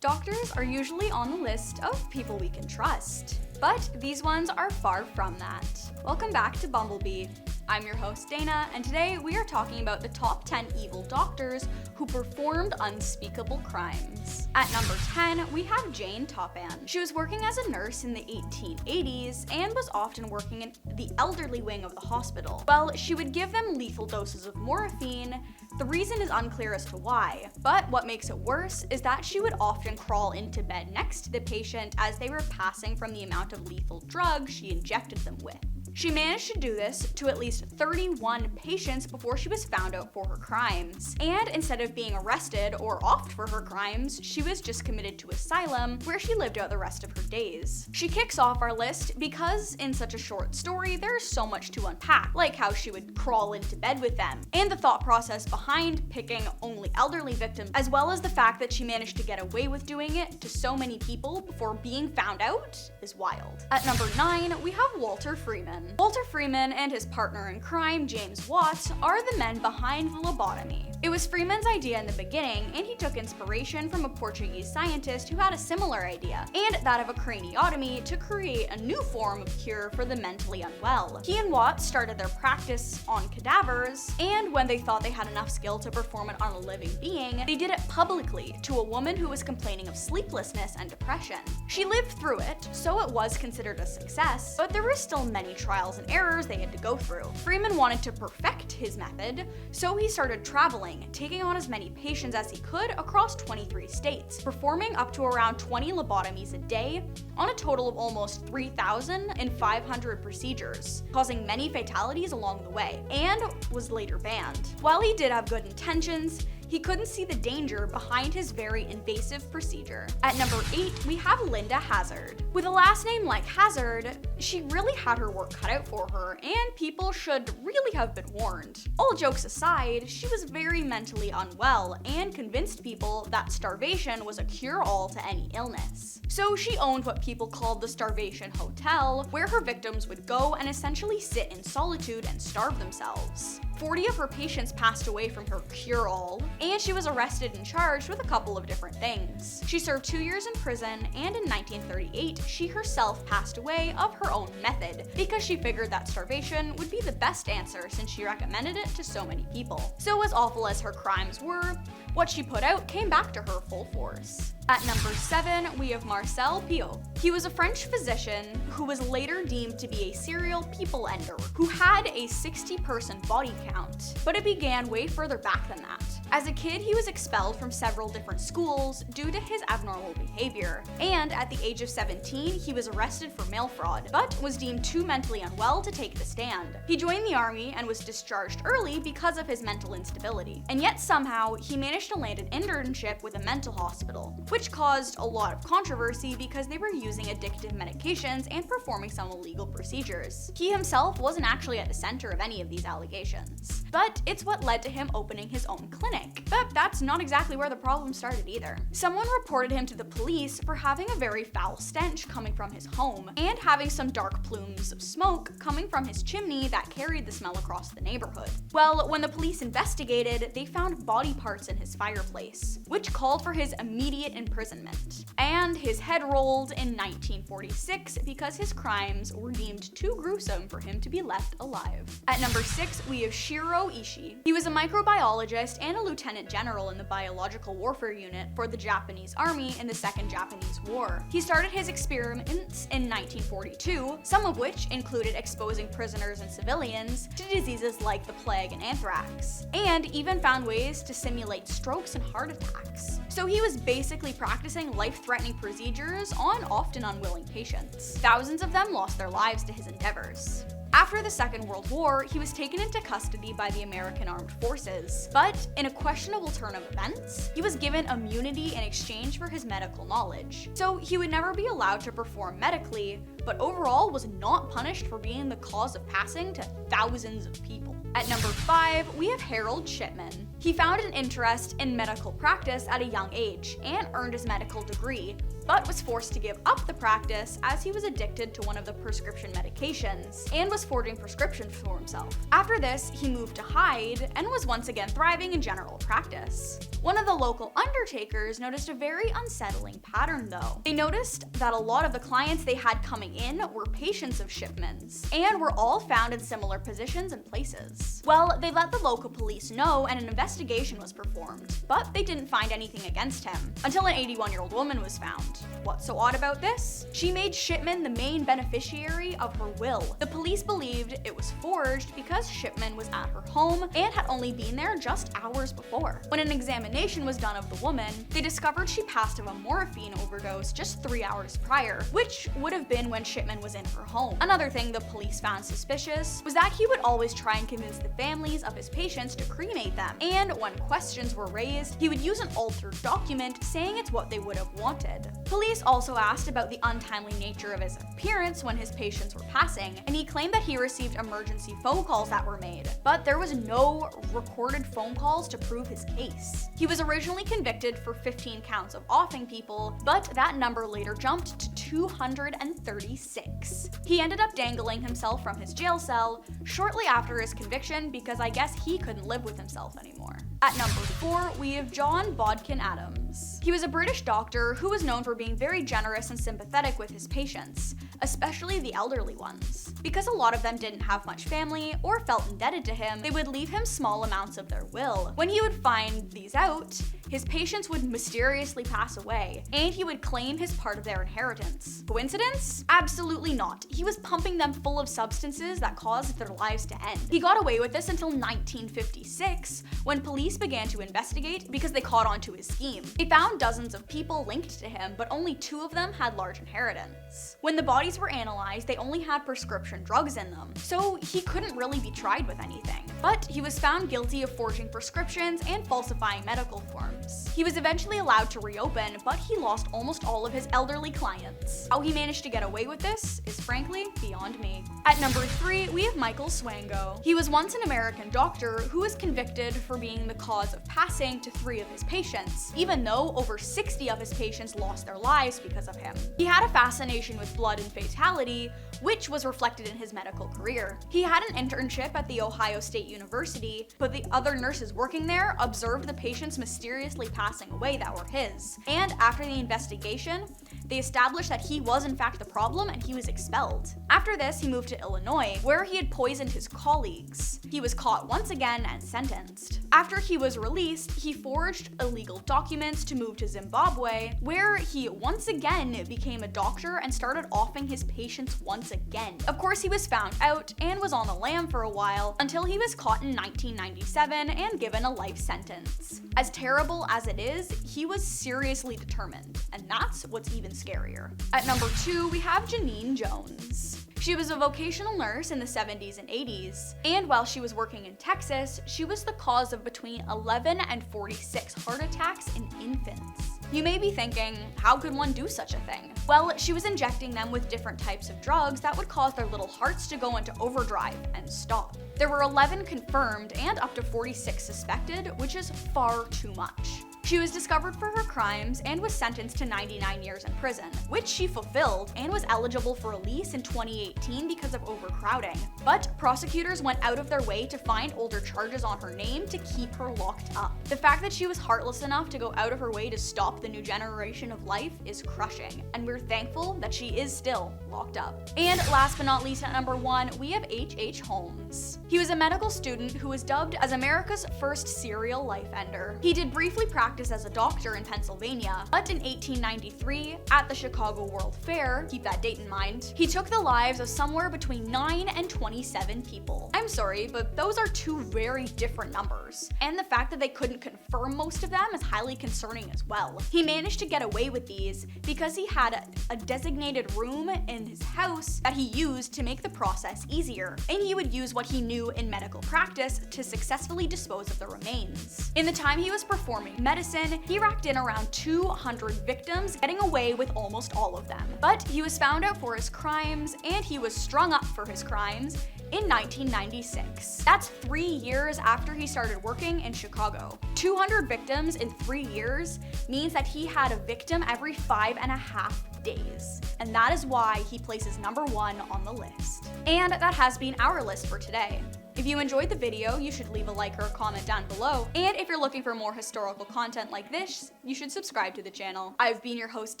Doctors are usually on the list of people we can trust, but these ones are far from that. Welcome back to Bumblebee. I'm your host Dayna, and today we are talking about the top 10 evil doctors who performed unspeakable crimes. At number 10, we have Jane Topan. She was working as a nurse in the 1880s and was often working in the elderly wing of the hospital. Well, she would give them lethal doses of morphine. The reason is unclear as to why, but what makes it worse is that she would often crawl into bed next to the patient as they were passing from the amount of lethal drug she injected them with. She managed to do this to at least 31 patients before she was found out for her crimes. And instead of being arrested or offed for her crimes, she was just committed to asylum, where she lived out the rest of her days. She kicks off our list because in such a short story, there's so much to unpack, like how she would crawl into bed with them, and the thought process behind picking only elderly victims, as well as the fact that she managed to get away with doing it to so many people before being found out is wild. At number 9, we have Walter Freeman. Walter Freeman and his partner in crime, James Watts, are the men behind the lobotomy. It was Freeman's idea in the beginning, and he took inspiration from a Portuguese scientist who had a similar idea, and that of a craniotomy to create a new form of cure for the mentally unwell. He and Watts started their practice on cadavers, and when they thought they had enough skill to perform it on a living being, they did it publicly to a woman who was complaining of sleeplessness and depression. She lived through it, so it was considered a success, but there were still many trials and errors they had to go through. Freeman wanted to perfect his method, so he started traveling, taking on as many patients as he could across 23 states, performing up to around 20 lobotomies a day on a total of almost 3,500 procedures, causing many fatalities along the way, and was later banned. While he did have good intentions, he couldn't see the danger behind his very invasive procedure. At number 8, we have Linda Hazard. With a last name like Hazard, she really had her work cut out for her, and people should really have been warned. All jokes aside, she was very mentally unwell and convinced people that starvation was a cure-all to any illness. So she owned what people called the Starvation Hotel, where her victims would go and essentially sit in solitude and starve themselves. 40 of her patients passed away from her cure-all, and she was arrested and charged with a couple of different things. She served 2 years in prison, and in 1938, she herself passed away of her own method, because she figured that starvation would be the best answer since she recommended it to so many people. So as awful as her crimes were, what she put out came back to her full force. At number 7, we have Marcel PE. He was a French physician who was later deemed to be a serial people ender who had a 60-person body count, but it began way further back than that. As a kid, he was expelled from several different schools due to his abnormal behavior, and at the age of 17, he was arrested for mail fraud, but was deemed too mentally unwell to take the stand. He joined the army and was discharged early because of his mental instability, and yet somehow he managed to land an internship with a mental hospital, which caused a lot of controversy because they were using addictive medications and performing some illegal procedures. He himself wasn't actually at the center of any of these allegations, but it's what led to him opening his own clinic. But that's not exactly where the problem started either. Someone reported him to the police for having a very foul stench coming from his home, and having some dark plumes of smoke coming from his chimney that carried the smell across the neighborhood. Well, when the police investigated, they found body parts in his fireplace, which called for his immediate imprisonment. And his head rolled in 1946 because his crimes were deemed too gruesome for him to be left alive. At number 6, we have Shiro Iso. He was a microbiologist and a lieutenant general in the biological warfare unit for the Japanese army in the Second Japanese War. He started his experiments in 1942, some of which included exposing prisoners and civilians to diseases like the plague and anthrax, and even found ways to simulate strokes and heart attacks. So he was basically practicing life-threatening procedures on often unwilling patients. Thousands of them lost their lives to his endeavors. After the Second World War, he was taken into custody by the American Armed Forces, but in a questionable turn of events, he was given immunity in exchange for his medical knowledge. So he would never be allowed to perform medically, but overall was not punished for being the cause of passing to thousands of people. At number 5, we have Harold Shipman. He found an interest in medical practice at a young age and earned his medical degree, but was forced to give up the practice as he was addicted to one of the prescription medications and was forging prescriptions for himself. After this, he moved to Hyde and was once again thriving in general practice. One of the local undertakers noticed a very unsettling pattern though. They noticed that a lot of the clients they had coming in were patients of Shipman's and were all found in similar positions and places. Well, they let the local police know and an investigation was performed, but they didn't find anything against him until an 81-year-old woman was found. What's so odd about this? She made Shipman the main beneficiary of her will. The police believed it was forged because Shipman was at her home and had only been there just hours before. When an examination was done of the woman, they discovered she passed of a morphine overdose just 3 hours prior, which would have been when Shipman was in her home. Another thing the police found suspicious was that he would always try and convince the families of his patients to cremate them, and when questions were raised, he would use an altered document saying it's what they would have wanted. Police also asked about the untimely nature of his appearance when his patients were passing, and he claimed that he received emergency phone calls that were made, but there was no recorded phone calls to prove his case. He was originally convicted for 15 counts of offing people, but that number later jumped to 236. He ended up dangling himself from his jail cell shortly after his conviction because I guess he couldn't live with himself anymore. At number 4, we have John Bodkin Adams. He was a British doctor who was known for being very generous and sympathetic with his patients, especially the elderly ones. Because a lot of them didn't have much family or felt indebted to him, they would leave him small amounts of their will. When he would find these out, his patients would mysteriously pass away, and he would claim his part of their inheritance. Coincidence? Absolutely not. He was pumping them full of substances that caused their lives to end. He got away with this until 1956, when police began to investigate because they caught on to his scheme. They found dozens of people linked to him, but only 2 of them had large inheritance. When the bodies were analyzed, they only had prescription drugs in them, so he couldn't really be tried with anything. But he was found guilty of forging prescriptions and falsifying medical forms. He was eventually allowed to reopen, but he lost almost all of his elderly clients. How he managed to get away with this is frankly beyond me. At number 3, we have Michael Swango. He was once an American doctor who was convicted for being the cause of passing to 3 of his patients, even though over 60 of his patients lost their lives because of him. He had a fascination with blood and fatality, which was reflected in his medical career. He had an internship at the Ohio State University, but the other nurses working there observed the patients mysteriously passing away that were his. And after the investigation, they established that he was in fact the problem and he was expelled. After this, he moved to Illinois, where he had poisoned his colleagues. He was caught once again and sentenced. After he was released, he forged illegal documents to move to Zimbabwe, where he once again became a doctor and started offing his patients once again. Of course, he was found out and was on the lam for a while until he was caught in 1997 and given a life sentence. As terrible as it is, he was seriously determined, and that's what's even scarier. At number 2, we have Janine Jones. She was a vocational nurse in the 70s and 80s, and while she was working in Texas, she was the cause of between 11 and 46 heart attacks in infants. You may be thinking, how could one do such a thing? Well, she was injecting them with different types of drugs that would cause their little hearts to go into overdrive and stop. There were 11 confirmed and up to 46 suspected, which is far too much. She was discovered for her crimes and was sentenced to 99 years in prison, which she fulfilled and was eligible for release in 2018 because of overcrowding. But prosecutors went out of their way to find older charges on her name to keep her locked up. The fact that she was heartless enough to go out of her way to stop the new generation of life is crushing, and we're thankful that she is still locked up. And last but not least, at number 1, we have H.H. Holmes. He was a medical student who was dubbed as America's first serial life ender. He did briefly practice as a doctor in Pennsylvania, but in 1893, at the Chicago World Fair, keep that date in mind, he took the lives of somewhere between 9 and 27 people. I'm sorry, but those are 2 very different numbers, and the fact that they couldn't confirm most of them is highly concerning as well. He managed to get away with these because he had a designated room in his house that he used to make the process easier, and he would use what he knew in medical practice to successfully dispose of the remains. In the time he was performing medicine medicine, he racked in around 200 victims, getting away with almost all of them. But he was found out for his crimes, and he was strung up for his crimes in 1996. That's 3 years after he started working in Chicago. 200 victims in 3 years means that he had a victim every 5.5 days. And that is why he places #1 on the list. And that has been our list for today. If you enjoyed the video, you should leave a like or a comment down below. And if you're looking for more historical content like this, you should subscribe to the channel. I've been your host,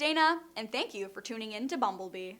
Dayna, and thank you for tuning in to Bumblebee.